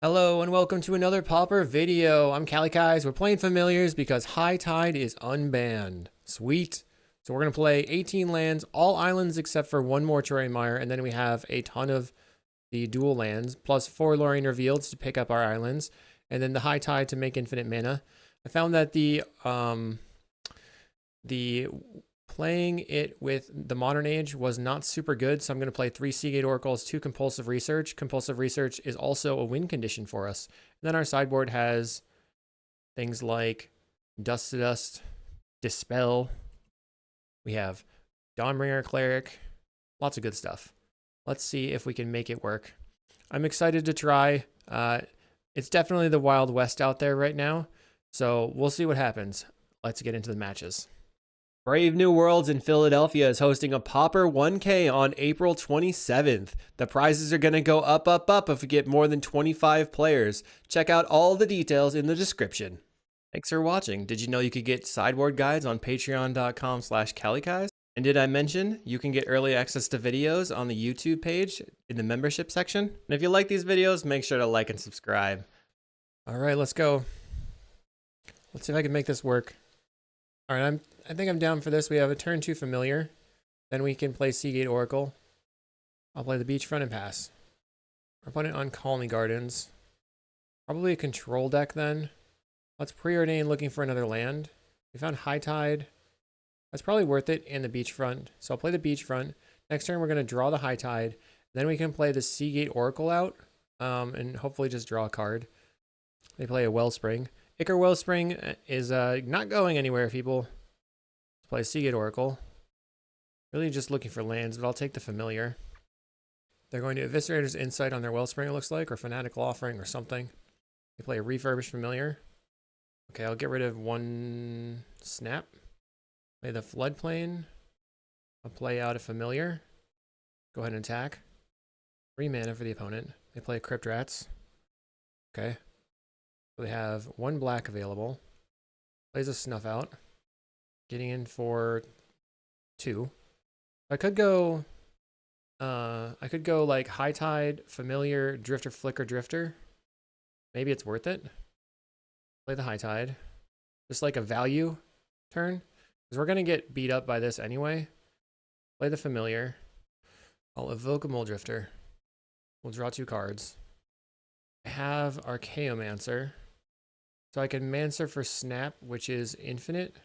Hello and welcome to another Pauper video. I'm Kalikaiz. We're playing Familiars because High Tide is unbanned. Sweet. So we're going to play 18 lands, all islands except for one Mortuary Mire, and then we have a ton of the dual lands, plus 4 Lorien Revealeds to pick up our islands, and then the High Tide to make infinite mana. I found that the playing it with the Modern Age was not super good, so I'm going to play 3 Seagate Oracles, 2 Compulsive Research. Compulsive Research is also a win condition for us. And then our sideboard has things like Dust to Dust, Dispel. We have Dawnbringer Cleric. Lots of good stuff. Let's see if we can make it work. I'm excited to try. It's definitely the Wild West out there right now, so we'll see what happens. Let's get into the matches. Brave New Worlds in Philadelphia is hosting a Pauper 1K on April 27th. The prizes are going to go up if we get more than 25 players. Check out all the details in the description. Thanks for watching. Did you know you could get sideboard guides on patreon.com/Kalikaiz? And did I mention you can get early access to videos on the YouTube page in the membership section? And if you like these videos, make sure to like and subscribe. All right, let's go. Let's see if I can make this work. All right, I think I'm down for this. We have a turn 2 Familiar. Then we can play Seagate Oracle. I'll play the Beachfront and pass. Our opponent on Colony Gardens. Probably a control deck then. Let's preordain looking for another land. We found High Tide. That's probably worth it in the Beachfront. So I'll play the Beachfront. Next turn we're going to draw the High Tide. Then we can play the Seagate Oracle out. And hopefully just draw a card. They play a Wellspring. Ichor Wellspring is not going anywhere, people. Let's play Seagate Oracle. Really just looking for lands, but I'll take the Familiar. They're going to Eviscerator's Insight on their Wellspring, it looks like, or Fanatical Offering or something. They play a Refurbished Familiar. Okay, I'll get rid of 1 Snap. Play the Floodplain. I'll play out a Familiar. Go ahead and attack. 3 mana for the opponent. They play Crypt Rats. Okay. So they have 1 black available. Plays a Snuff Out. Getting in for 2. I could go like High Tide, Familiar, Drifter, Flicker, Drifter. Maybe it's worth it. Play the High Tide. Just like a value turn. Because we're going to get beat up by this anyway. Play the Familiar. I'll evoke a Muldrifter. We'll draw 2 cards. I have Archaeomancer. So I can Mancer for Snap, which is infinite,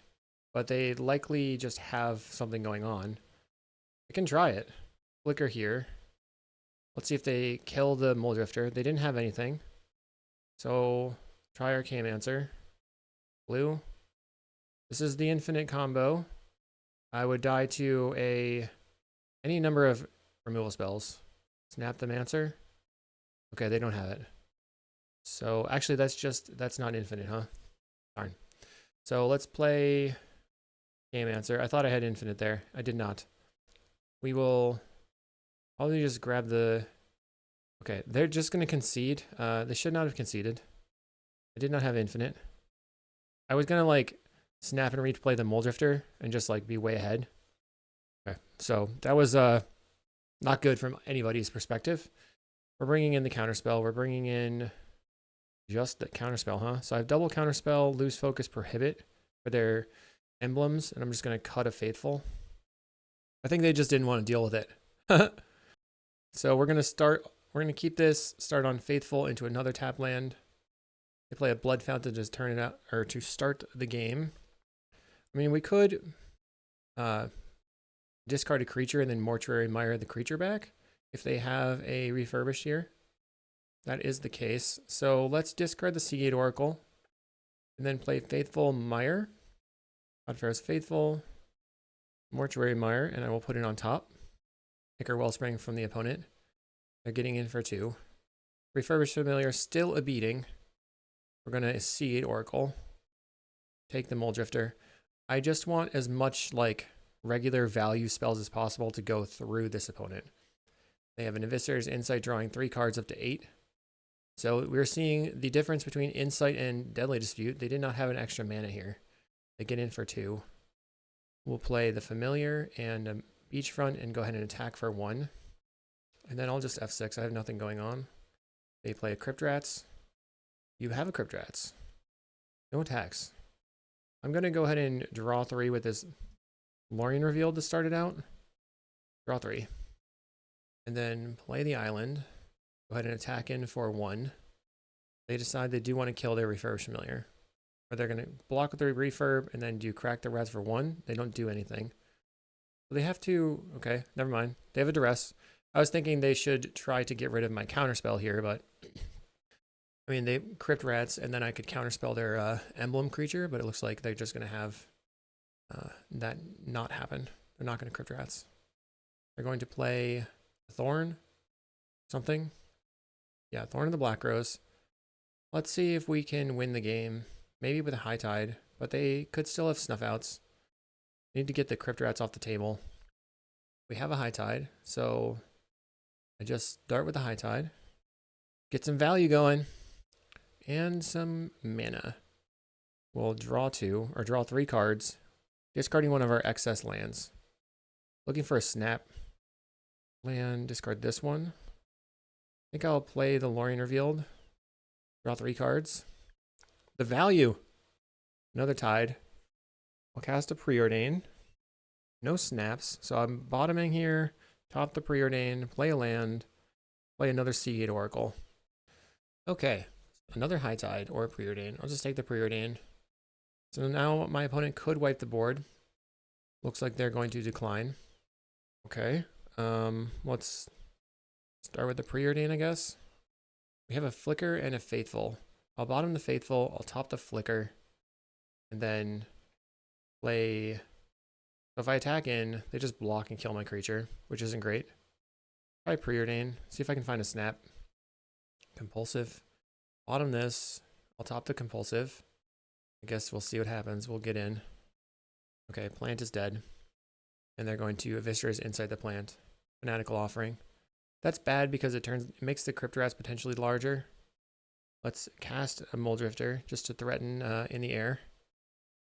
but they likely just have something going on. I can try it. Flicker here. Let's see if they kill the Muldrifter. They didn't have anything. So try Archaeomancer. Blue. This is the infinite combo. I would die to any number of removal spells. Snap the Mancer. Okay, they don't have it. So actually that's not infinite, huh? Darn. So let's play Game Answer. I thought I had infinite there. I did not. We will probably just grab the... Okay, they're just going to concede. They should not have conceded. I did not have infinite. I was going to like snap and replay the Muldrifter and just like be way ahead. Okay, so that was not good from anybody's perspective. We're bringing in the counterspell. We're bringing in... Just the counterspell, huh? So I have double counterspell, lose focus, prohibit for their emblems, and I'm just going to cut a Faithful. I think they just didn't want to deal with it. So we're going to keep this, start on Faithful into another tap land. They play a Blood Fountain to just turn it out, or to start the game. I mean, we could discard a creature and then Mortuary Mire the creature back if they have a Refurbished here. That is the case. So let's discard the Seagate Oracle and then play Faithful Mire. Godfar's Faithful, Mortuary Mire, and I will put it on top. Ichor Wellspring from the opponent. They're getting in for 2. Refurbished Familiar, still a beating. We're going to Seagate Oracle. Take the Muldrifter. I just want as much like regular value spells as possible to go through this opponent. They have an Eviscerator's Insight drawing 3 cards up to 8. So we're seeing the difference between Insight and Deadly Dispute. They did not have an extra mana here. They get in for 2. We'll play the Familiar and Beachfront and go ahead and attack for 1. And then I'll just F6. I have nothing going on. They play a Crypt Rats. You have a Crypt Rats. No attacks. I'm going to go ahead and draw 3 with this Lorien revealed to start it out. Draw 3. And then play the island. Go ahead and attack in for 1. They decide they do want to kill their refurbished familiar. Or they're going to block with their refurb and then do crack the rats for 1. They don't do anything. So they have to... Okay, never mind. They have a duress. I was thinking they should try to get rid of my counterspell here, but... I mean, they crypt rats, and then I could counterspell their emblem creature, but it looks like they're just going to have that not happen. They're not going to crypt rats. They're going to play Thorn, something. Yeah, Thorn of the Black Rose. Let's see if we can win the game, maybe with a High Tide, but they could still have snuff outs. Need to get the crypt rats off the table. We have a High Tide, so I just start with the High Tide. Get some value going. And some mana. We'll draw 2, or draw 3 cards, discarding one of our excess lands. Looking for a snap. Land, discard this one. I think I'll play the Lorien Revealed. Draw 3 cards. The value. Another Tide. I'll cast a Preordain. No snaps, so I'm bottoming here. Top the Preordain, play a land, play another Seagate Oracle. Okay. Another High Tide or a Preordain. I'll just take the Preordain. So now my opponent could wipe the board. Looks like they're going to decline. Okay. Let's start with the Preordain, I guess. We have a Flicker and a Faithful. I'll bottom the Faithful. I'll top the Flicker. And then play... So if I attack in, they just block and kill my creature, which isn't great. Try Preordain. See if I can find a snap. Compulsive. Bottom this. I'll top the Compulsive. I guess we'll see what happens. We'll get in. Okay, plant is dead. And they're going to Eviscerate inside the plant. Fanatical Offering. That's bad because it makes the Crypt Rats potentially larger. Let's cast a Muldrifter just to threaten in the air.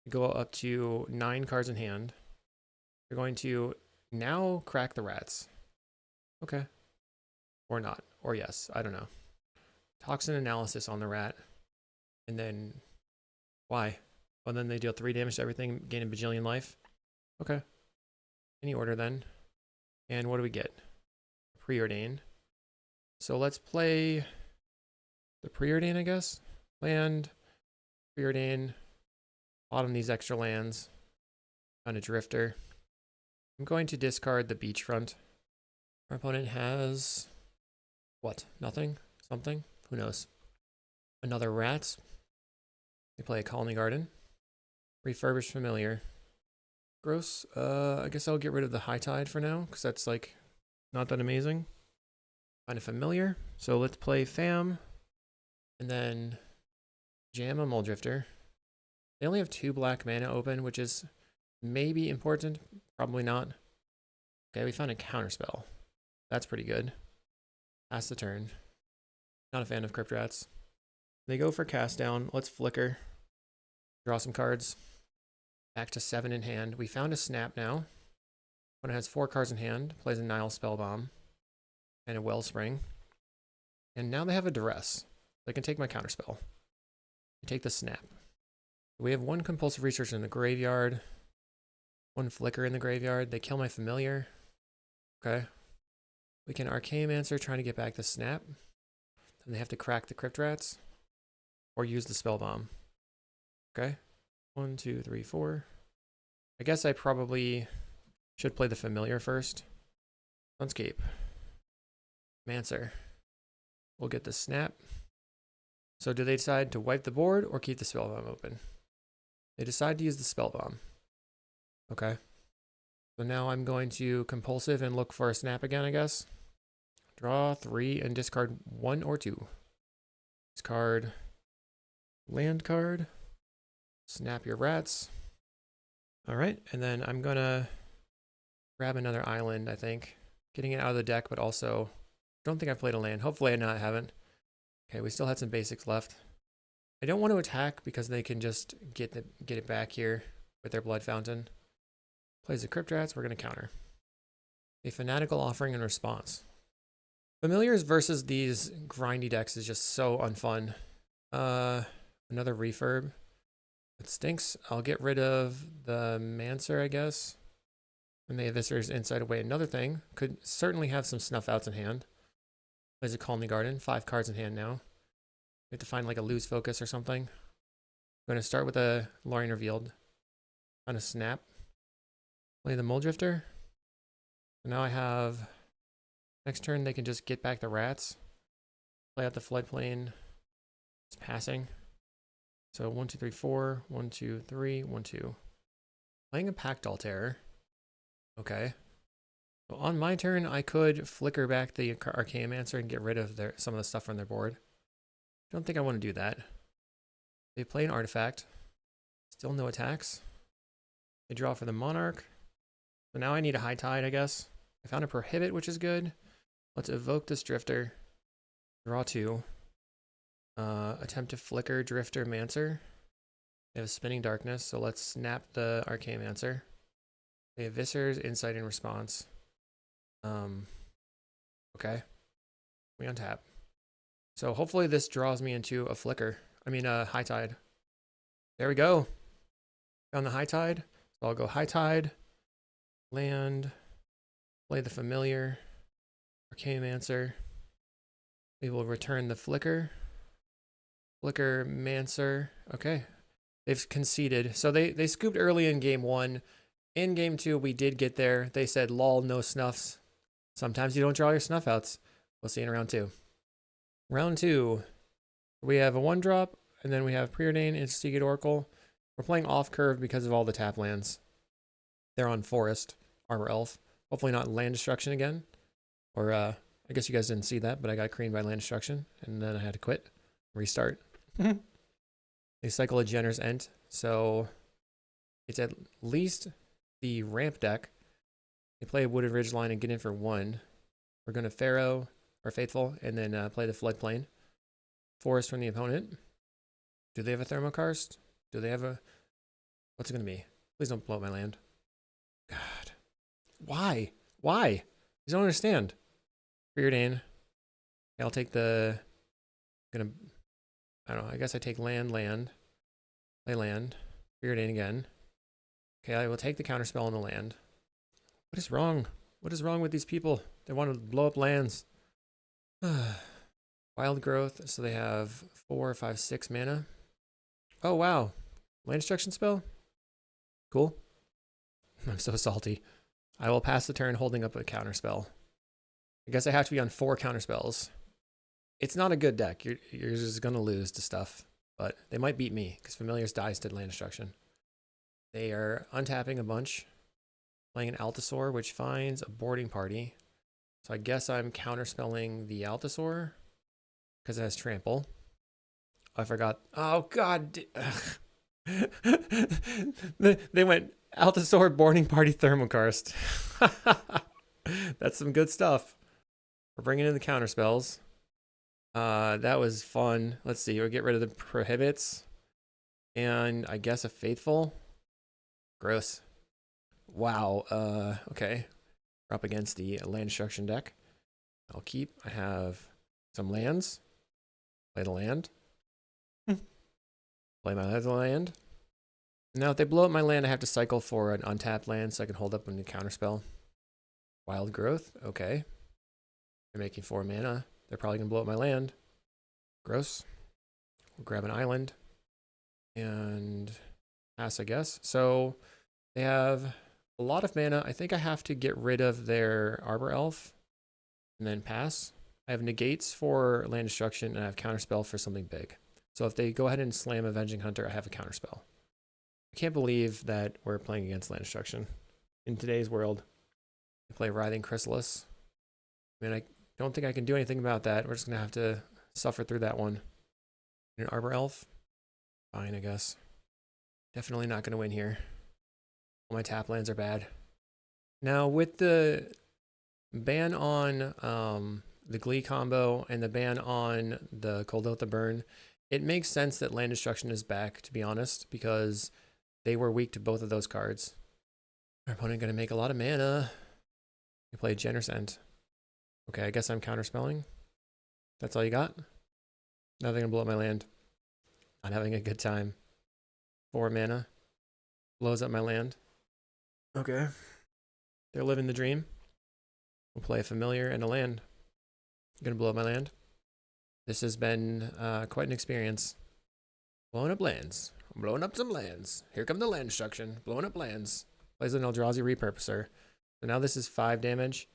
Go up to 9 cards in hand. We're going to now crack the rats. Okay. Or not. Or yes. I don't know. Toxin Analysis on the rat. And then... Why? Well, then they deal 3 damage to everything, gain a bajillion life. Okay. Any order then. And what do we get? Preordain. So let's play the Preordain, I guess. Land. Preordain. Bottom these extra lands. On a Drifter. I'm going to discard the Beachfront. Our opponent has... What? Nothing? Something? Who knows? Another Rats. They play a Colony Garden. Refurbished Familiar. Gross. I guess I'll get rid of the High Tide for now, because that's, like, not that amazing. Find a Familiar. So let's play Fam. And then jam a Muldrifter. They only have 2 black mana open, which is maybe important. Probably not. Okay, we found a Counterspell. That's pretty good. Pass the turn. Not a fan of Crypt Rats. They go for Cast Down. Let's Flicker. Draw some cards. Back to 7 in hand. We found a Snap now. One has 4 cards in hand. Plays a Nile Spellbomb. And a Wellspring. And now they have a Duress. They can take my Counterspell. They take the Snap. We have 1 Compulsive Research in the graveyard. 1 Flicker in the graveyard. They kill my Familiar. Okay. We can Archaeomancer trying to get back the Snap. And they have to crack the Crypt Rats. Or use the Spellbomb. Okay. 1, 2, 3, 4. I guess I probably should play the Familiar first. Sunscape. Mancer. We'll get the Snap. So do they decide to wipe the board or keep the Spellbomb open? They decide to use the Spellbomb. Okay. So now I'm going to Compulsive and look for a Snap again, I guess. Draw 3 and discard 1 or 2. Discard land card. Snap your rats. All right, and then I'm gonna grab another island, I think. Getting it out of the deck, but also, I don't think I've played a land. Hopefully I haven't. Okay, we still had some basics left. I don't want to attack because they can just get it back here with their Blood Fountain. Plays the Crypt Rats, we're gonna counter. A Fanatical Offering in response. Familiars versus these grindy decks is just so unfun. Another refurb. It stinks. I'll get rid of the Mancer, I guess. And the Viscer's Inside Away. Another thing. Could certainly have some snuff outs in hand. Plays a Calm the Garden. 5 cards in hand now. We have to find like a lose focus or something. I'm going to start with a Lorien Revealed. On a snap. Play the Mole Drifter. So now I have... Next turn they can just get back the rats. Play out the floodplain. It's passing. So 1, 2, 3, 4. 1, 2, 3. 1, 2. Playing a Pactdoll Terror. Okay. So on my turn, I could flicker back the Archaeomancer and get rid of some of the stuff from their board. I don't think I want to do that. They play an artifact. Still no attacks. They draw for the Monarch. So now I need a High Tide, I guess. I found a Prohibit, which is good. Let's evoke this Drifter. Draw 2. Attempt to flicker Drifter Mancer. They have Spinning Darkness, so let's snap the Archaeomancer. They have Viscer's Insight in response. Okay. We untap. So hopefully this draws me into a flicker. I mean a High Tide. There we go. Found the High Tide. So I'll go High Tide. Land. Play the Familiar. Archaeomancer. We will return the Flicker. Flicker Mancer. Okay. They've conceded. So they scooped early in game 1. In game 2, we did get there. They said, lol, no snuffs. Sometimes you don't draw your snuff outs. We'll see in round 2. Round 2. We have a 1-drop, and then we have Preordain and Seagate Oracle. We're playing off curve because of all the tap lands. They're on Forest, Arbor Elf. Hopefully not Land Destruction again. Or, I guess you guys didn't see that, but I got creamed by Land Destruction, and then I had to quit. Restart. They cycle a Jenner's Ent, so it's at least the ramp deck. They play a Wooded Ridgeline and get in for 1. We're going to Pharaoh, or Faithful, and then play the Floodplain. Forest from the opponent. Do they have a Thermokarst? Do they have a... What's it going to be? Please don't blow up my land. God. Why? Why? I don't understand. Preordain. I'll take the... I don't know. I guess I take land. Play land. Preordain again. Okay, I will take the counterspell on the land. What is wrong? What is wrong with these people? They want to blow up lands. Wild Growth. So they have 4, 5, 6 mana. Oh, wow. Land Destruction spell? Cool. I'm so salty. I will pass the turn holding up a counterspell. I guess I have to be on 4 counterspells. It's not a good deck. You're just going to lose to stuff. But they might beat me because Familiar's dies to Land Destruction. They are untapping a bunch. Playing an Altasaur, which finds a boarding party. So I guess I'm counterspelling the Altasaur because it has Trample. Oh, I forgot. Oh, God. They went Altasaur, boarding party, Thermokarst. That's some good stuff. We're bringing in the counterspells. That was fun. Let's see. We'll get rid of the Prohibits. And I guess a Faithful. Gross. Wow. Okay. We're up against the Land Destruction deck. I'll keep. I have some lands. Play the land. Play my other land. Now, if they blow up my land, I have to cycle for an untapped land so I can hold up on the counterspell. Wild Growth. Okay. They're making 4 mana. They're probably going to blow up my land. Gross. We'll grab an island. And pass, I guess. So they have a lot of mana. I think I have to get rid of their Arbor Elf. And then pass. I have negates for Land Destruction, and I have counterspell for something big. So if they go ahead and slam Avenging Hunter, I have a counterspell. I can't believe that we're playing against Land Destruction. In today's world, I play Writhing Chrysalis. I mean, I don't think I can do anything about that. We're just going to have to suffer through that one. An Arbor Elf? Fine, I guess. Definitely not going to win here. All my tap lands are bad. Now, with the ban on the Glee combo and the ban on the Cold Oath the Burn, it makes sense that Land Destruction is back, to be honest, because they were weak to both of those cards. Our opponent going to make a lot of mana. We play Generous Ent. Okay, I guess I'm counterspelling. That's all you got? Now they're going to blow up my land. Not having a good time. 4 mana. Blows up my land. Okay. They're living the dream. We'll play a familiar and a land. I'm gonna blow up my land. This has been quite an experience. Blowing up lands. I'm blowing up some lands. Here come the land destruction. Blowing up lands. Plays an Eldrazi Repurposer. So now this is 5 damage.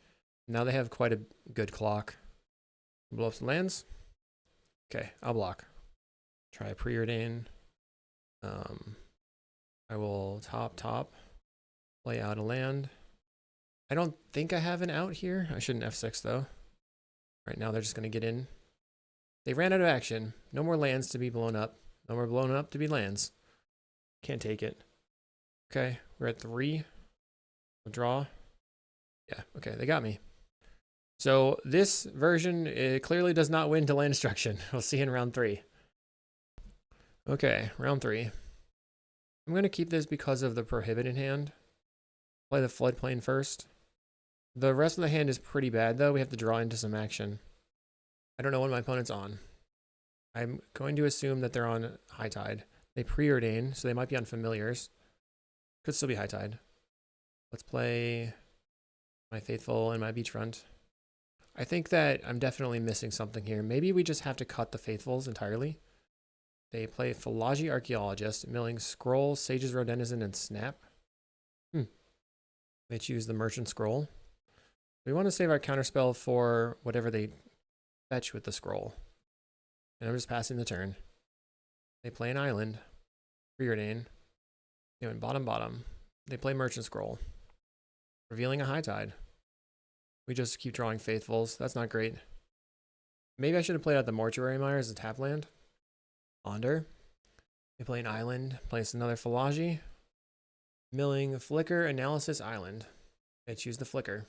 Now they have quite a good clock. Blow up some lands. Okay, I'll block. Try a Preordain. I will top. Play out a land. I don't think I have an out here. I shouldn't F6 though. Right now they're just going to get in. They ran out of action. No more lands to be blown up. No more blown up to be lands. Can't take it. Okay, we're at 3. We'll draw. Yeah, okay, they got me. So this version clearly does not win to land destruction. We'll see in round 3. Okay, round 3. I'm going to keep this because of the prohibited hand. Play the floodplain first. The rest of the hand is pretty bad though. We have to draw into some action. I don't know what my opponent's on. I'm going to assume that they're on High Tide. They preordain, so they might be on familiars. Could still be High Tide. Let's play my Faithful and my Beachfront. I think that I'm definitely missing something here. Maybe we just have to cut the Faithfuls entirely. They play Philology Archaeologist, milling Scroll, Sage's Rodenizen, and Snap. They choose the Merchant Scroll. We want to save our counterspell for whatever they fetch with the scroll. And I'm just passing the turn. They play an island. Preordain. They went bottom. They play Merchant Scroll. Revealing a High Tide. We just keep drawing Faithfuls. That's not great. Maybe I should have played out the Mortuary Mire as a tap land. Ponder. They play an island. Place another Philology. Milling Flicker Analysis Island. They choose the Flicker.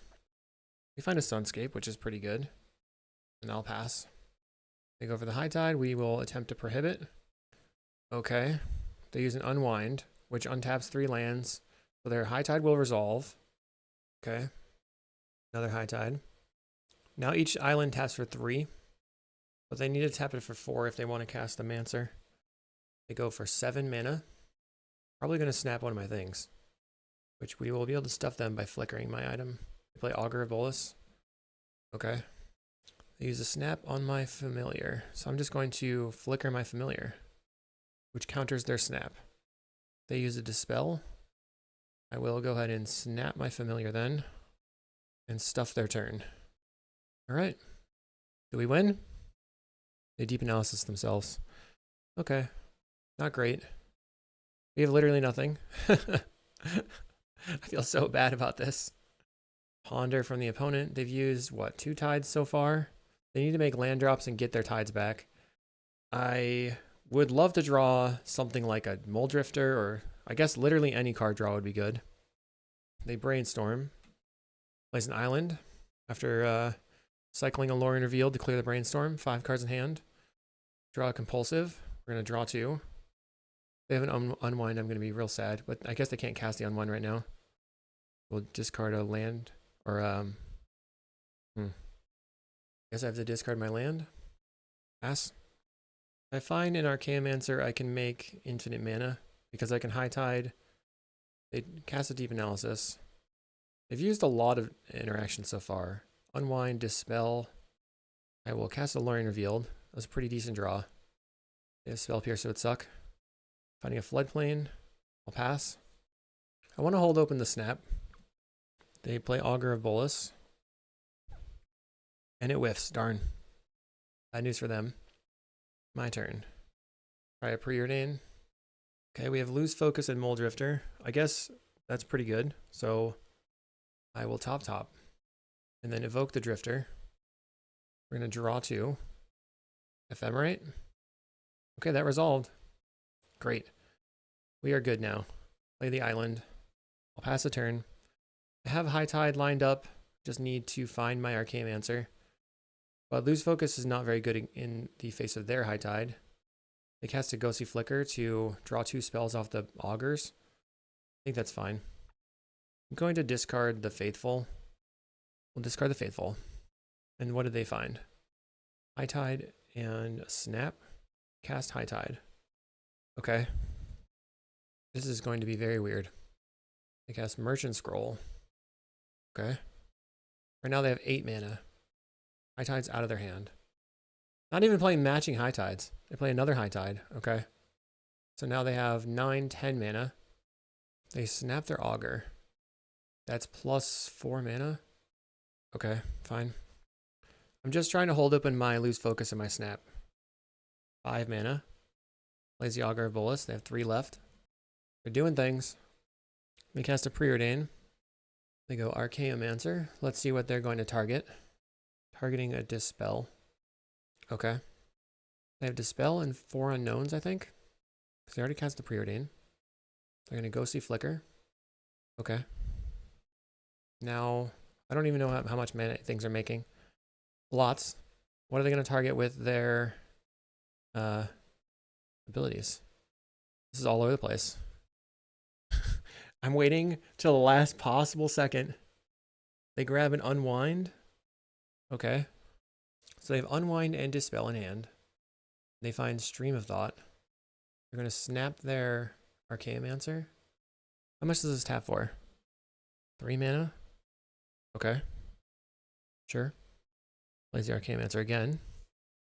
We find a Sunscape, which is pretty good. And I'll pass. They go for the High Tide. We will attempt to prohibit. Okay. They use an Unwind, which untaps 3 lands. So their High Tide will resolve. Okay. Another High Tide. Now each island taps for 3. But they need to tap it for 4 if they want to cast the Mancer. They go for 7 mana. Probably going to snap one of my things. Which we will be able to stuff them by flickering my item. They play Augur of Bolas. Okay. They use a snap on my familiar. So I'm just going to flicker my familiar, which counters their snap. They use a dispel. I will go ahead and snap my familiar then and stuff their turn. All right. Do we win? They deep analysis themselves. Okay. Not great. We have literally nothing. I feel so bad about this. Ponder from the opponent. They've used, what, 2 tides so far? They need to make land drops and get their tides back. I would love to draw something like a Muldrifter, or I guess literally any card draw would be good. They brainstorm. Plays an island after cycling a Lorien Revealed to clear the brainstorm. 5 cards in hand. Draw a Compulsive. We're going to draw 2. They have an Unwind. I'm going to be real sad, but I guess they can't cast the Unwind right now. We'll discard a land, or I guess I have to discard my land. Pass. I find in Archaeomancer I can make infinite mana because I can High Tide. They cast a Deep Analysis. They've used a lot of interaction so far. Unwind, Dispel. I will cast a Lorien Revealed. That was a pretty decent draw. They have Spell Pierce, so it would suck. Finding a Floodplain. I'll pass. I want to hold open the snap. They play Augur of Bolas. And it whiffs. Darn. Bad news for them. My turn. Try a Preordain. Okay, we have Lose Focus and Muldrifter. I guess that's pretty good. So I will top. And then evoke the Drifter. We're going to draw 2. Ephemerate. Okay, that resolved. Great. We are good now. Play the island. I'll pass a turn. I have High Tide lined up. Just need to find my Archaeomancer. But Lose Focus is not very good in the face of their High Tide. They cast a Ghostly Flicker to draw 2 spells off the Augurs. I think that's fine. I'm going to discard the Faithful. We'll discard the Faithful. And what did they find? High Tide and Snap. Cast High Tide. Okay. This is going to be very weird. They cast Merchant Scroll. Okay. Right now they have 8 mana. High Tide's out of their hand. Not even playing matching High Tides. They play another High Tide. Okay. So now they have 9, 10 mana. They snap their Augur. That's plus 4 mana. Okay, fine. I'm just trying to hold open my lose focus and my snap. 5 mana. Plays the Augur of Bolas. They have 3 left. They're doing things. They cast a Preordain. They go Archaeomancer. Let's see what they're going to target. Targeting a Dispel. Okay. They have Dispel and 4 unknowns, I think. Because they already cast the Preordain. They're going to Ghostly Flicker. Okay. Now, I don't even know how much mana things are making. Lots. What are they going to target with their abilities? This is all over the place. I'm waiting till the last possible second. They grab an Unwind. Okay. So they have Unwind and Dispel in hand. They find Stream of Thought. They're going to snap their Archaeomancer. How much does this tap for? 3 mana? Okay. Sure. Plays the Archaeomancer again.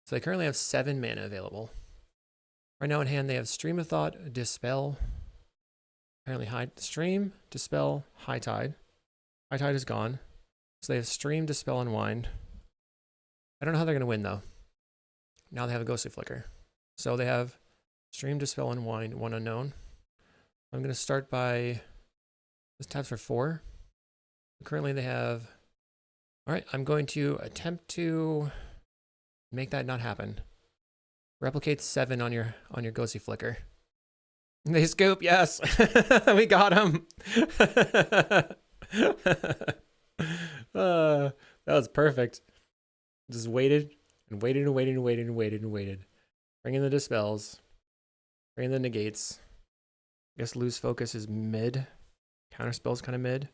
So they currently have 7 mana available. Right now in hand they have Stream of Thought, Dispel. Apparently Stream, Dispel, High Tide. High Tide is gone. So they have Stream, Dispel, Unwind. I don't know how they're going to win though. Now they have a Ghostly Flicker. So they have Stream, Dispel, Unwind, 1 unknown. I'm going to start by... This taps for 4. Currently they have... Alright, I'm going to attempt to make that not happen. Replicate 7 on your Ghostly Flicker. They scoop, yes! We got him! That was perfect. Just waited and waited and waited and waited and waited and waited. Bring in the Dispels. Bring in the Negates. I guess Lose Focus is mid. Counterspell's kind of mid.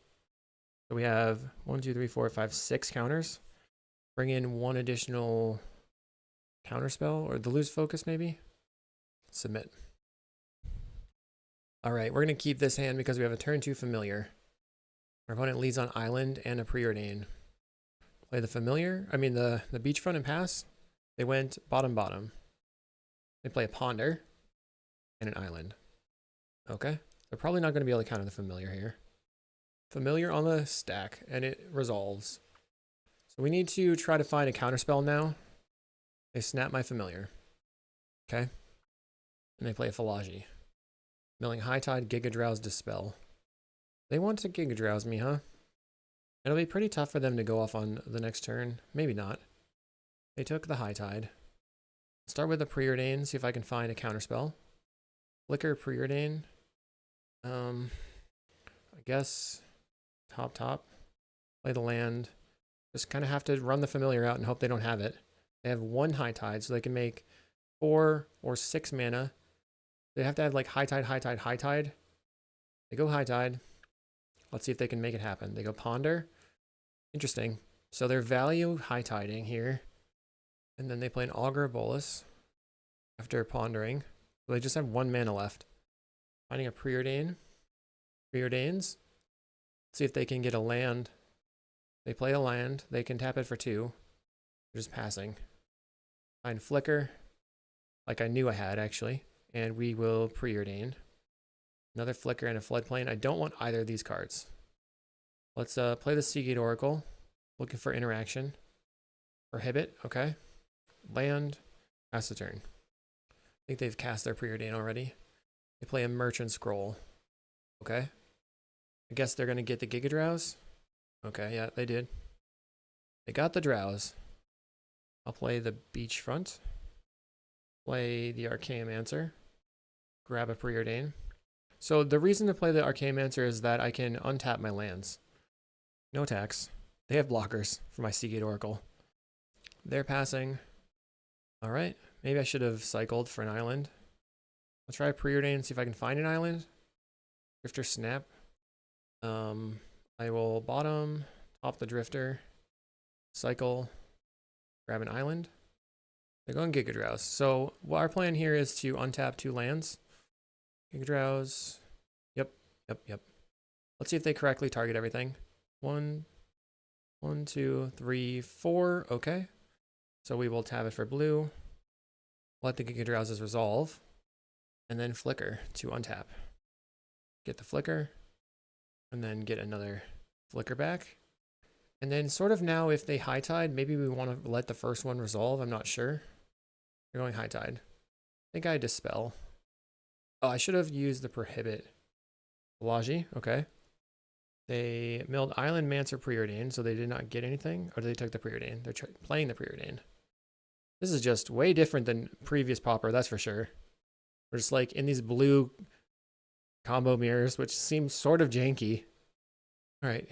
So we have 1, 2, 3, 4, 5, 6 counters. Bring in 1 additional counterspell, or the Lose Focus maybe. Submit. All right, we're going to keep this hand because we have a turn 2 Familiar. Our opponent leads on Island and a Preordain. Play the Familiar, the Beachfront and pass. They went bottom bottom. They play a Ponder and an Island. Okay, they're probably not going to be able to counter the Familiar here. Familiar on the stack, and it resolves. So we need to try to find a counterspell now. They snap my Familiar. Okay. And they play a Philology. Milling High Tide, Giga Drowse, Dispel. They want to Giga Drowse me, huh? It'll be pretty tough for them to go off on the next turn. Maybe not. They took the High Tide. Start with a Preordain, see if I can find a counterspell. Flicker, Preordain. I guess... Top. Play the land. Just kind of have to run the Familiar out and hope they don't have it. They have 1 High Tide, so they can make 4 or 6 mana. They have to have like High Tide, High Tide, High Tide. They go High Tide. Let's see if they can make it happen. They go Ponder. Interesting. So they're value High Tiding here. And then they play an Augur of Bolas after pondering. So they just have 1 mana left. Finding a Preordain. Preordains. See if they can get a land. They play a land. They can tap it for 2. They're just passing. Find Flicker. Like I knew I had, actually. And we will Preordain. Another Flicker and a Floodplain. I don't want either of these cards. Let's play the Seagate Oracle. Looking for interaction. Prohibit. Okay. Land. Pass the turn. I think they've cast their Preordain already. They play a Merchant Scroll. Okay. I guess they're going to get the Giga Drowse. Okay, yeah, they did. They got the Drowse. I'll play the Beachfront. Play the Archaeomancer. Grab a Preordain. So the reason to play the Archaeomancer is that I can untap my lands. No attacks. They have blockers for my Seagate Oracle. They're passing. Alright, maybe I should have cycled for an island. I'll try a Preordain and see if I can find an island. Drifter Snap. I will bottom, top the Drifter, cycle, grab an island. They're going Giga Drowse. So our plan here is to untap 2 lands. Giga Drowse. Yep, yep. Let's see if they correctly target everything. 1, 2, 3, 4. Okay. So we will tab it for blue. Let the Giga Drowses resolve. And then flicker to untap. Get the flicker. And then get another flicker back. And then sort of now if they high tide, maybe we want to let the first one resolve. I'm not sure. They're going high tide. I think I dispel. Oh, I should have used the prohibit. Balaji, okay. They milled Island Mancer Preordained, so they did not get anything. Or they took the Preordained. They're playing the Preordained. This is just way different than previous Pauper, that's for sure. We're just like in these blue combo mirrors, which seems sort of janky. All right.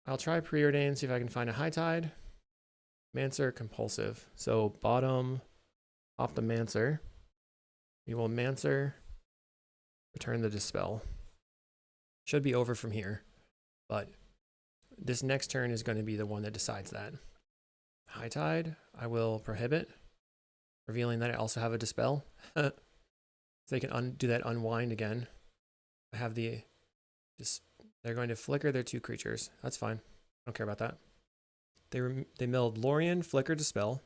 I'll try Preordained, see if I can find a high tide. Mancer Compulsive. So bottom off the Mancer. We will Mancer. Return the Dispel. Should be over from here. But this next turn is going to be the one that decides that. High tide, I will prohibit, revealing that I also have a dispel. So they can do that unwind again. I have the, they're going to flicker their 2 creatures. That's fine. I don't care about that. They milled Lorien, flicker, dispel.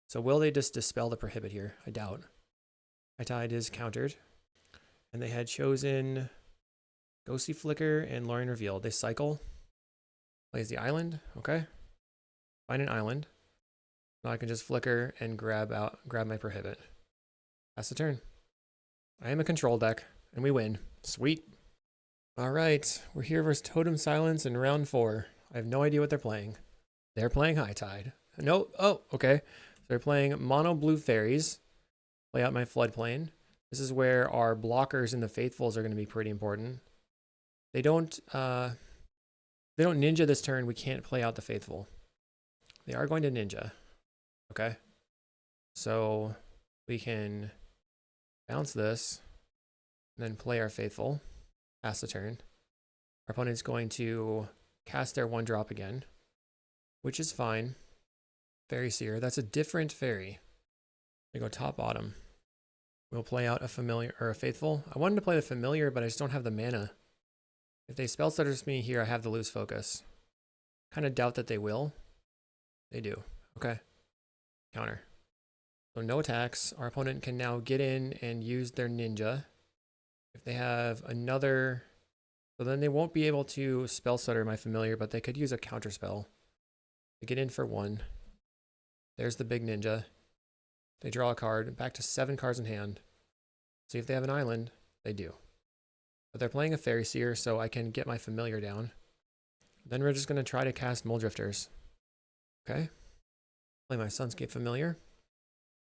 So will they just dispel the prohibit here? I doubt. High tide is countered. And they had chosen Ghostly Flicker and Lorien Reveal. They cycle. Plays the island. Okay. Find an island. Now I can just flicker and grab my prohibit. Pass the turn. I am a control deck, and we win. Sweet. All right. We're here versus Totem Silence in round 4. I have no idea what they're playing. They're playing High Tide. No. Oh, okay. So they're playing Mono Blue Fairies. Play out my Floodplain. This is where our blockers in the Faithfuls are going to be pretty important. They don't ninja this turn. We can't play out the Faithful. They are going to ninja. Okay. So we can bounce this and then play our Faithful. Pass the turn. Our opponent's going to cast their 1-drop again, which is fine. Fairy Seer. That's a different fairy. They go top bottom. We'll play out a familiar or a Faithful. I wanted to play the familiar, but I just don't have the mana. If they spell stutters me here, I have to lose focus. Kind of doubt that they will. They do. Okay. Counter. So no attacks. Our opponent can now get in and use their ninja. If they have another, so then they won't be able to spell stutter my familiar, but they could use a counter spell. They get in for 1. There's the big ninja. They draw a card, back to 7 cards in hand. See if they have an island. They do. But they're playing a Fairy Seer, so I can get my familiar down. Then we're just going to try to cast Mulldrifters. Okay. Play my Sunscape Familiar.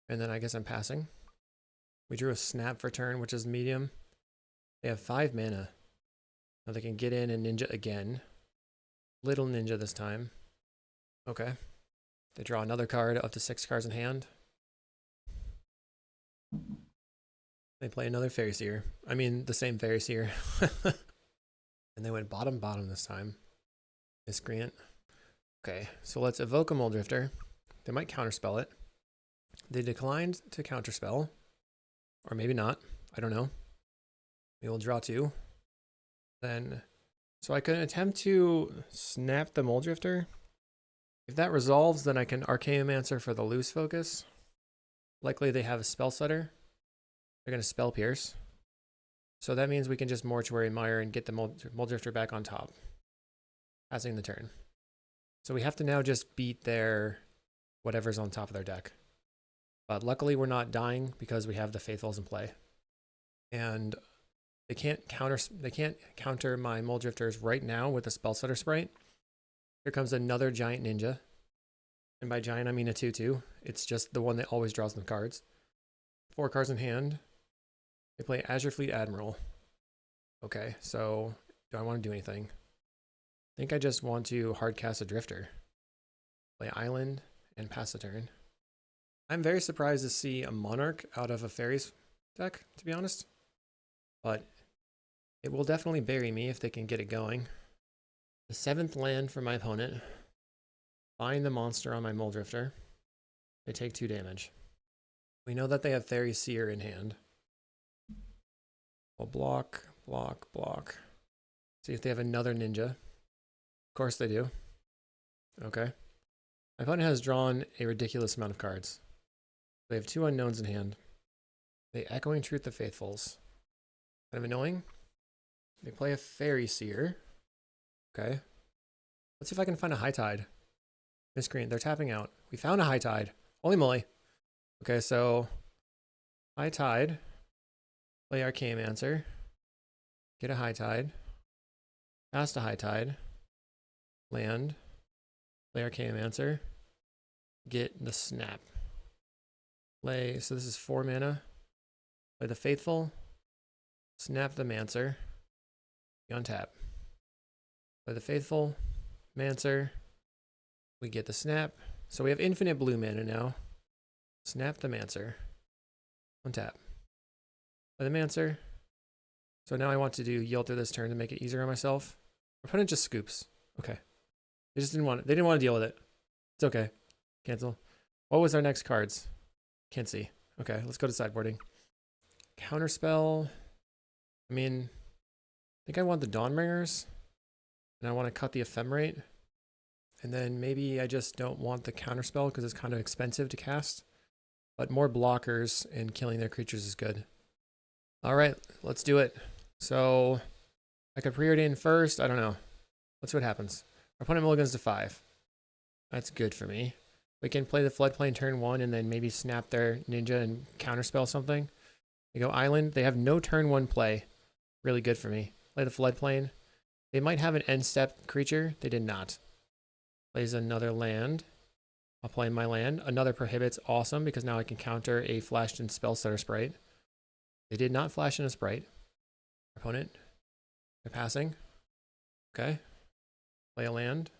And then I guess I'm passing. We drew a Snap for turn, which is medium. They have 5 mana. Now they can get in and ninja again. Little ninja this time. Okay. They draw another card up to 6 cards in hand. They play another Fairy Seer. I mean, the same Fairy Seer. And they went bottom this time. Miscreant. Okay, so let's evoke a Mulldrifter. They might counterspell it. They declined to counterspell. Or maybe not. I don't know. We will draw 2. Then, so I can attempt to snap the Mulldrifter. If that resolves, then I can Archaeomancer for the loose focus. Likely they have a Spell Stutter. They're going to Spell Pierce. So that means we can just Mortuary Mire and get the Mulldrifter back on top. Passing the turn. So we have to now just beat their whatever's on top of their deck. But luckily we're not dying because we have the Faithfuls in play. And they can't counter my Mulldrifters right now with the Spell Stutter Sprite. Here comes another Giant Ninja. And by giant I mean a 2/2. It's just the one that always draws them cards. 4 cards in hand. They play Azure Fleet Admiral. Okay, so do I want to do anything? I think I just want to hardcast a Drifter. Play Island and pass the turn. I'm very surprised to see a Monarch out of a Fairies deck, to be honest. But it will definitely bury me if they can get it going. The 7th land for my opponent. Find the monster on my Mulldrifter. They take 2 damage. We know that they have Fairy Seer in hand. We'll block, block, block. See if they have another ninja. Of course they do. Okay. My opponent has drawn a ridiculous amount of cards. They have 2 unknowns in hand. They Echoing Truth the Faithfuls. Kind of annoying. They play a Fairy Seer. Okay. Let's see if I can find a High Tide. Miscreant, they're tapping out. We found a High Tide. Holy moly. Okay, so High Tide. Play Archaeomancer. Get a High Tide. Cast a High Tide. Land. Play Archaeomancer. Get the Snap. Play, so this is 4 mana. Play the Faithful. Snap the Mancer. Untap. Play the Faithful. Mancer. We get the Snap. So we have infinite blue mana now. Snap the Mancer. Untap. Play the Mancer. So now I want to do Yield through this turn to make it easier on myself. My opponent just scoops. Okay. They just didn't want it. They didn't want to deal with it. It's okay. Cancel. What was our next cards? Can't see. Okay, let's go to sideboarding. Counterspell. I mean, I think I want the Dawnbringers. And I want to cut the Ephemerate. And then maybe I just don't want the Counterspell because it's kind of expensive to cast. But more blockers and killing their creatures is good. All right, let's do it. So I could preordain first. I don't know. Let's see what happens. Our opponent mulligans to 5. That's good for me. We can play the Floodplain turn 1 and then maybe snap their ninja and counterspell something. They go Island. They have no turn 1 play. Really good for me. Play the Floodplain. They might have an end step creature. They did not. Plays another land. I'll play my land. Another Prohibit's awesome because now I can counter a flashed in Spellstutter Sprite. They did not flash in a Sprite. Opponent. They're passing. Okay. Play a land.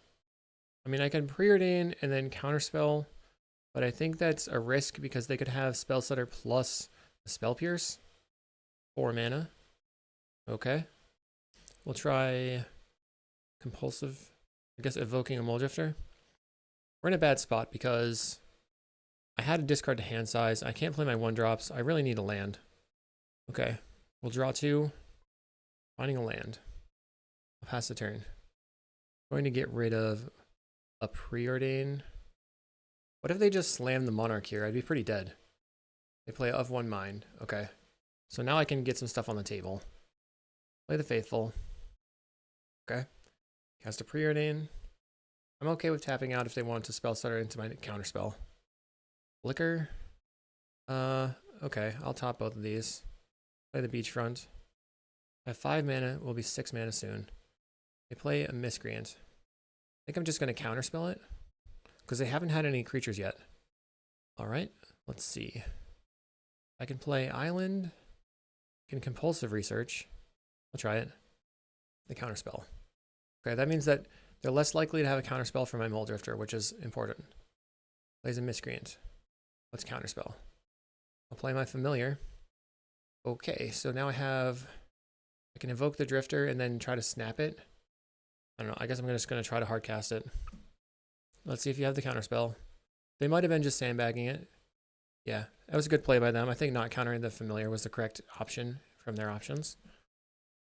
I mean, I can preordain and then counterspell, but I think that's a risk because they could have Spellstutter plus the Spell Pierce. 4 mana. Okay. We'll try Compulsive. I guess Evoking a Mulldrifter. We're in a bad spot because I had to discard to hand size. I can't play my 1-drops. I really need a land. Okay. We'll draw 2. Finding a land. I'll pass the turn. Going to get rid of a preordain. What if they just slam the Monarch here? I'd be pretty dead. They play of 1 mind. Okay. So now I can get some stuff on the table. Play the Faithful. Okay. Cast a preordain. I'm okay with tapping out if they want to Spellstutter into my counterspell. Flicker. Okay. I'll top both of these. Play the Beachfront. I have 5 mana. Will be 6 mana soon. They play a Miscreant. I think I'm just going to counterspell it because they haven't had any creatures yet. All right, let's see. I can play Island. I can Compulsive Research. I'll try it. The counterspell. Okay, that means that they're less likely to have a counterspell for my Mulldrifter, which is important. Plays a Miscreant. Let's counterspell. I'll play my Familiar. Okay, so now I can invoke the Drifter and then try to snap it. I don't know. I guess I'm just going to try to hardcast it. Let's see if you have the counterspell. They might have been just sandbagging it. Yeah, that was a good play by them. I think not countering the Familiar was the correct option from their options.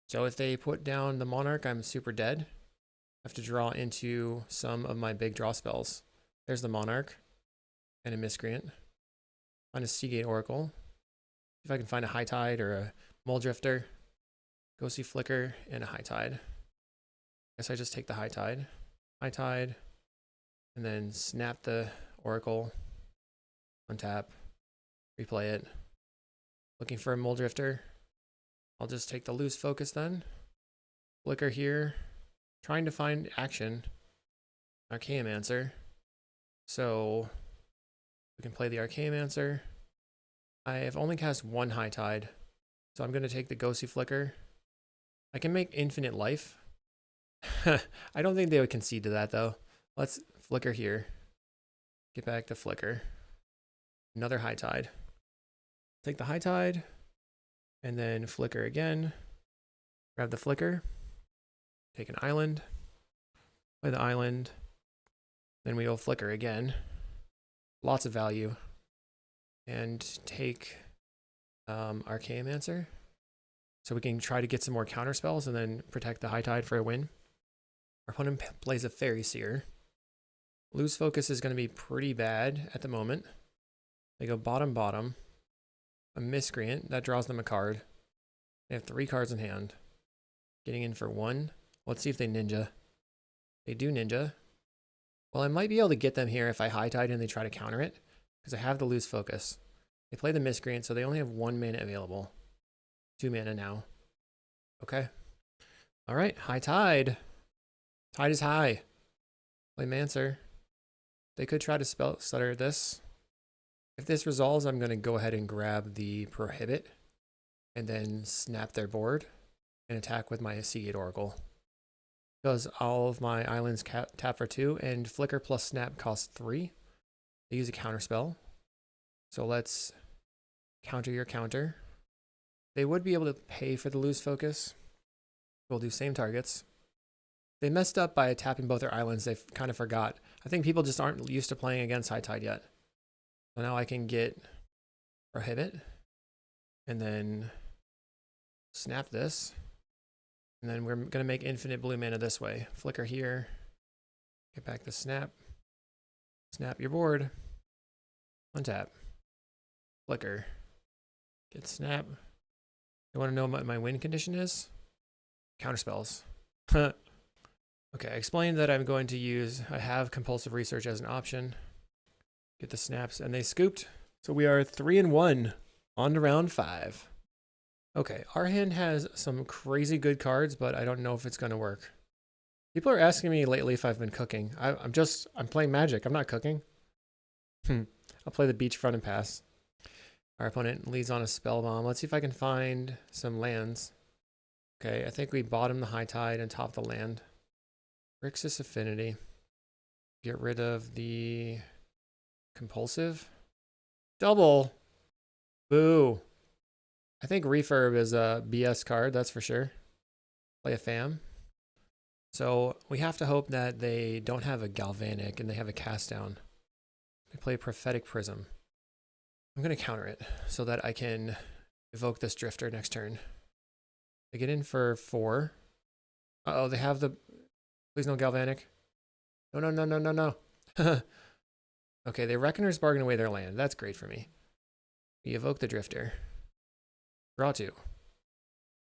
So if they put down the Monarch, I'm super dead. I have to draw into some of my big draw spells. There's the Monarch and a Miscreant. Find a Seagate Oracle. If I can find a High Tide or a Mulldrifter. Ghostly Flicker and a High Tide. Guess I just take the High Tide. High Tide. And then snap the Oracle. Untap. Replay it. Looking for a Mulldrifter. I'll just take the loose focus then. Flicker here. Trying to find action. Archaeomancer. So we can play the Archaeomancer. I have only cast 1 High Tide. So I'm going to take the Ghostly Flicker. I can make infinite life. I don't think they would concede to that though. Let's Flicker here. Get back to Flicker. Another High Tide. Take the High Tide. And then Flicker again. Grab the Flicker. Take an Island. Play the Island. Then we will Flicker again. Lots of value. And take Archaeomancer. so we can try to get some more counter spells and then protect the High Tide for a win. Our opponent plays a Fairy Seer. Lose focus is going to be pretty bad at the moment. They go bottom, bottom. A Miscreant, that draws them a card. They have 3 cards in hand. Getting in for 1. Let's see if they ninja. They do ninja. Well, I might be able to get them here if I High Tide and they try to counter it, because I have the lose focus. They play the Miscreant, so they only have 1 mana available. 2 mana now. Okay. All right, High Tide. Tide is high. Play Mancer. They could try to spell stutter this. If this resolves, I'm going to go ahead and grab the Prohibit and then snap their board and attack with my Seagate Oracle. Because all of my islands tap for 2 and Flicker plus Snap costs 3. They use a counter spell. So let's counter your counter. They would be able to pay for the lose focus. We'll do same targets. They messed up by tapping both their islands. They kind of forgot. I think people just aren't used to playing against High Tide yet. So now I can get Prohibit and then snap this. And then we're going to make infinite blue mana this way. Flicker here. Get back the snap. Snap your board. Untap. Flicker. Get snap. You want to know what my win condition is? Counterspells. Okay, I explained that I'm going to use, I have compulsive research as an option. Get the snaps, and they scooped. So we are 3-1 on to round 5. Okay, our hand has some crazy good cards, but I don't know if it's going to work. People are asking me lately if I've been cooking. I'm playing Magic. I'm not cooking. I'll play the beachfront and pass. Our opponent leads on a spell bomb. Let's see if I can find some lands. Okay, I think we bottom the High Tide and top the land. Grixis Affinity. Get rid of the compulsive. Double. Boo. I think Refurb is a BS card, that's for sure. Play a Fam. So we have to hope that they don't have a Galvanic and they have a Cast Down. They play Prophetic Prism. I'm going to counter it so that I can evoke this Drifter next turn. They get in for 4. Uh-oh, they have the... Please no Galvanic. No, no, no, no, no, no. Okay, they Reckoner's bargain away their land. That's great for me. We evoke the Drifter. Draw 2.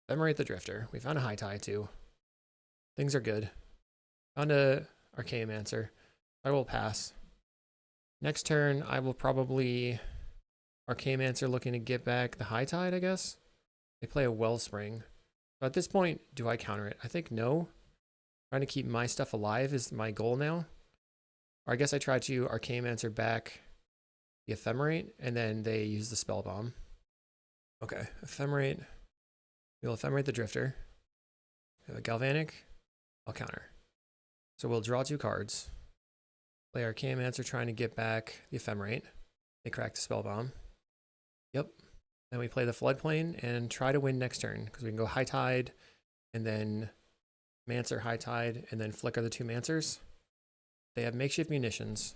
Ephemerate the Drifter. We found a High Tide too. Things are good. Found a Archaeomancer. I will pass. Next turn, I will probably Archaeomancer looking to get back the High Tide, I guess. They play a Wellspring. But at this point, do I counter it? I think no. Trying to keep my stuff alive is my goal now. Or I guess I try to Archaeomancer back the Ephemerate, and then they use the Spell Bomb. Okay, Ephemerate. We'll Ephemerate the Drifter. We have a Galvanic. I'll counter. So we'll draw 2 cards. Play Archaeomancer trying to get back the Ephemerate. They crack the Spell Bomb. Yep. Then we play the Floodplain and try to win next turn, because we can go High Tide, and then Mancer, High Tide, and then flicker the 2 Mancers. They have makeshift munitions.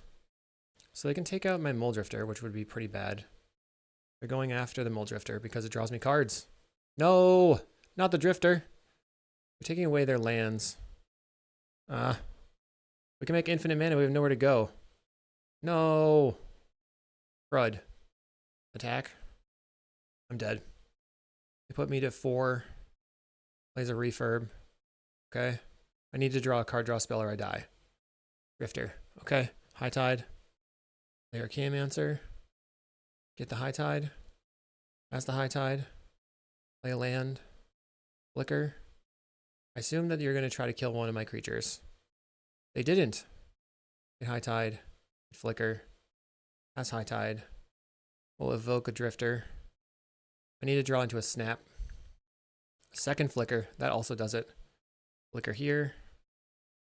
So they can take out my Muldrifter, which would be pretty bad. They're going after the Muldrifter because it draws me cards. No! Not the Drifter! We're taking away their lands. We can make infinite mana, we have nowhere to go. No! Crud. Attack. I'm dead. They put me to 4. Plays a Refurb. Okay. I need to draw a card draw spell or I die. Drifter. Okay. High Tide. Play Archaeomancer. Get the High Tide. Pass the High Tide. Play a land. Flicker. I assume that you're going to try to kill one of my creatures. They didn't. Get High Tide. Flicker. Pass High Tide. We'll evoke a Drifter. I need to draw into a Snap. Second Flicker. That also does it. Flicker here.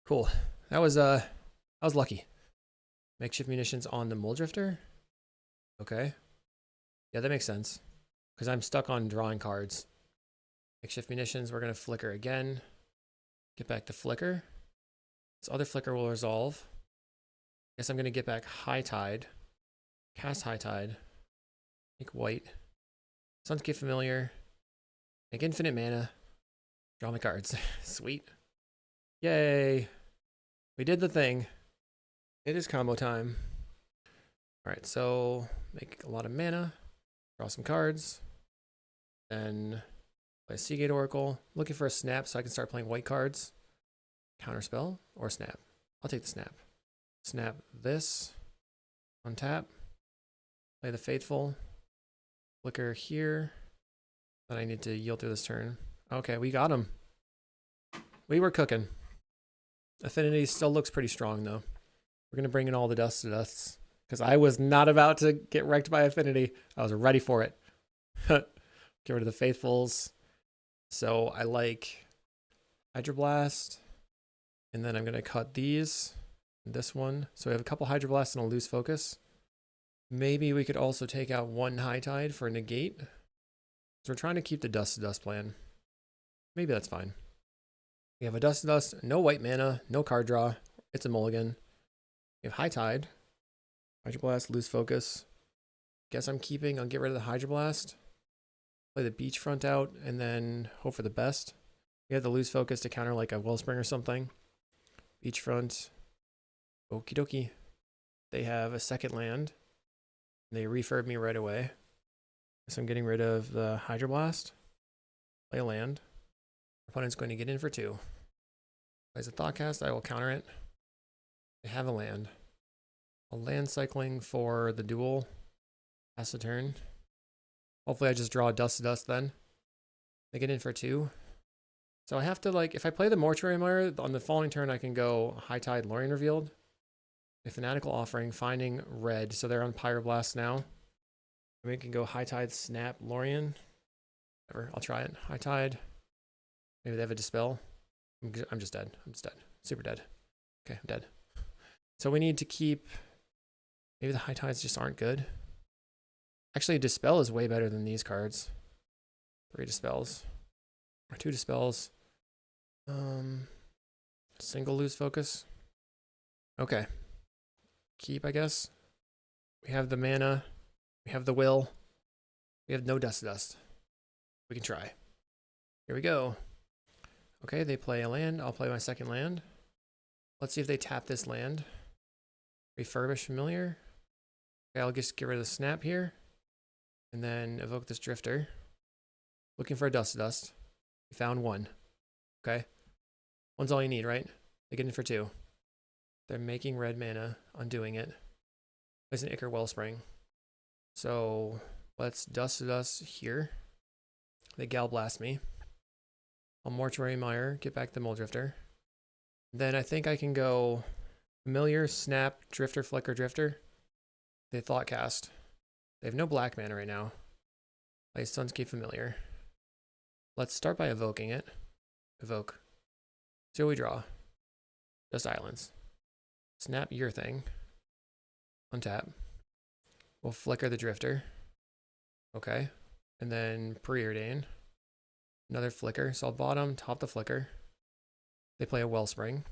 Cool. That was lucky. Makeshift munitions on the Muldrifter. Okay. Yeah, that makes sense. Because I'm stuck on drawing cards. Makeshift munitions, we're going to Flicker again. Get back to Flicker. This other Flicker will resolve. Guess I'm going to get back High Tide. Cast High Tide. Make white. Sunscape Familiar. Make infinite mana. Draw my cards. Sweet. Yay. We did the thing. It is combo time. All right, so make a lot of mana. Draw some cards. Then play a Seagate Oracle. Looking for a snap so I can start playing white cards. Counterspell or snap. I'll take the snap. Snap this. Untap. Play the Faithful. Flicker here. Then I need to yield through this turn. Okay, we got him. We were cooking. Affinity still looks pretty strong though. We're going to bring in all the dust to dusts. Because I was not about to get wrecked by Affinity. I was ready for it. Get rid of the Faithfuls. So I like Hydroblast. And then I'm going to cut these. And this one. So we have a couple Hydroblasts and a loose focus. Maybe we could also take out one High Tide for a negate. So we're trying to keep the dust to dust plan. Maybe that's fine. We have a dust to dust, no white mana, no card draw. It's a mulligan. We have High Tide. Hydroblast, loose focus. Guess I'm keeping, I'll get rid of the Hydroblast. Play the Beachfront out and then hope for the best. We have the loose focus to counter like a Wellspring or something. Beachfront. Okie dokie. They have a second land. They refurb me right away. So I'm getting rid of the Hydroblast. Play a land. Opponent's going to get in for 2. Plays a Thoughtcast, I will counter it. They have a land. A land cycling for the duel. Pass the turn. Hopefully I just draw a dust to dust then. They get in for 2. So I have to like, if I play the Mortuary Mire, on the following turn I can go High Tide, Lorien Revealed. A Fanatical Offering, finding red. So they're on Pyroblast now. We can go High Tide, Snap, Lorien. Whatever, I'll try it. High Tide. Maybe they have a Dispel. I'm just dead. I'm just dead. Super dead. Okay, I'm dead. So we need to keep... Maybe the High Tides just aren't good. Actually, Dispel is way better than these cards. 3 Dispels. Or 2 Dispels. Single loose focus. Okay. Keep, I guess. We have the mana. We have the will. We have no dust to dust. We can try. Here we go. Okay, they play a land. I'll play my second land. Let's see if they tap this land. Refurbish Familiar. Okay, I'll just get rid of the snap here. And then evoke this Drifter. Looking for a dust to dust. We found 1. Okay. 1's all you need, right? They get in for 2. They're making red mana, undoing it. There's an Ichor Wellspring. So let's dust to dust here. They Gal Blast me. I'll Mortuary Mire, get back the Muldrifter. Then I think I can go Familiar, Snap, Drifter, Flicker, Drifter. They Thoughtcast. They have no black mana right now. Play Sunscape Familiar. Let's start by evoking it. Evoke. See what we draw. Just Islands. Snap your thing. Untap. We'll Flicker the Drifter. Okay. And then Preordain. Another Flicker. So I'll bottom, top the Flicker. They play a Wellspring.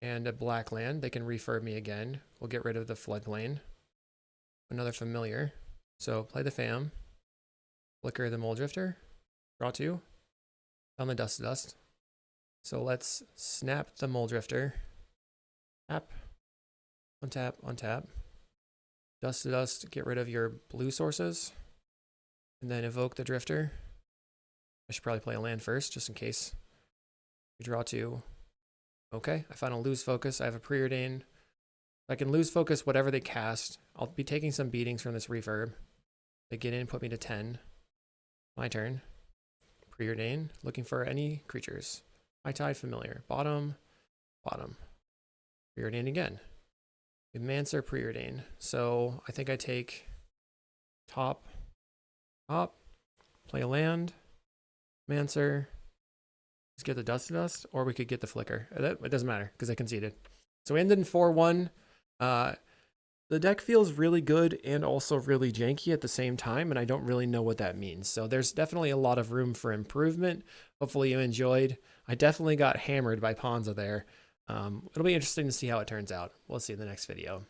And a black land. They can refurb me again. We'll get rid of the Floodplain. Another Familiar. So play the Fam. Flicker the Muldrifter. Draw 2. On the Dust to Dust. So let's snap the Muldrifter. Tap. Untap, untap. Dust to Dust, get rid of your blue sources. And then evoke the Drifter. I should probably play a land first, just in case. We draw 2. Okay, I found a lose focus. I have a Preordain. I can lose focus whatever they cast. I'll be taking some beatings from this refurb. They get in, put me to 10. My turn. Preordain, looking for any creatures. High Tide, Familiar. Bottom, bottom. Preordain again. Mancer, Preordain. So I think I take top, play a land, Mancer, let's get the Dust to Dust, or we could get the Flicker. It doesn't matter because I conceded. So we ended in 4-1. The deck feels really good and also really janky at the same time, and I don't really know what that means. So there's definitely a lot of room for improvement. Hopefully you enjoyed. I definitely got hammered by Ponza there. It'll be interesting to see how it turns out. We'll see in the next video.